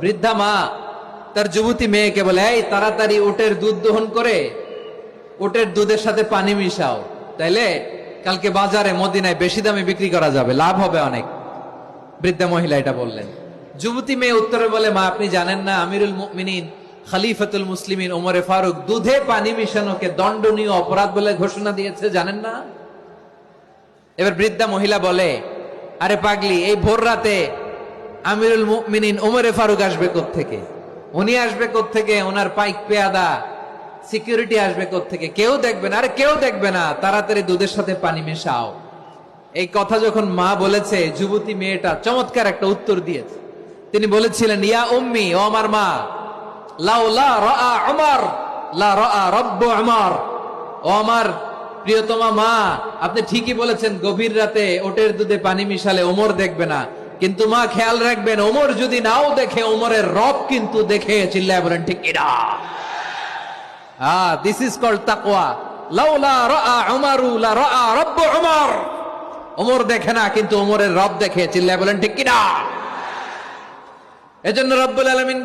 বৃদ্ধা মা তার যুবতী মেয়েকে বলে, এই তাড়াতাড়ি উটের দুধ দহন করে উটের দুধের সাথে পানি মিশাও, তাইলে কালকে বাজারে মদিনায় বেশি দামে বিক্রি করা যাবে, লাভ হবে অনেক। বৃদ্ধা মহিলা এটা বললেন। যুবতী মেয়ে উত্তরে বলে, মা আপনি জানেন না আমিরুল মুমিনিন খলিফাতুল মুসলিমিন ওমরে ফারুক দুধে পানি মিশানোকে দণ্ডনীয় অপরাধ বলে ঘোষণা দিয়েছে, জানেন না? এবার বৃদ্ধা মহিলা বলে, আরে পাগলি, এই ভোর রাতে আমিরুল মুমিনিন ওমরে ফারুক আসবে কোত্থেকে? উনি আসবে কোত্থেকে? ওনার পাইক পেয়াদা সিকিউরিটি আসবে কোত্থেকে? কেউ দেখবে না। আরে কেউ দেখবে না, তাড়াতাড়ি দুধের সাথে পানি মেশাও। এই কথা যখন মা বলেছে, যুবতী মেয়েটা চমৎকার একটা উত্তর দিয়েছে। তিনি বলেছিলেন, ইয়া উম্মি, ও আমার মা, লাউলা রাআ উমর লা রাআ রাব্বু উমর। ও আমার প্রিয়তমা মা, আপনি ঠিকই বলেছেন, গভীর রাতে ওটের দুধে পানি মিশালে ওমর দেখবে না, কিন্তু মা খেয়াল রাখবেন, ওমর যদি নাও দেখে, ওমরের রব কিন্তু দেখে। চিল্লায় বলেন ঠিক কিনা? দিস ইজ কল্ড তাকওয়া। লাউলা রাআ উমরু লা রাআ রাব্বু উমর। ওমর দেখে না, কিন্তু ওমরের রব দেখে। চিল্লায় বলেন ঠিক কিনা? এজন্য রব্বুল আলামিন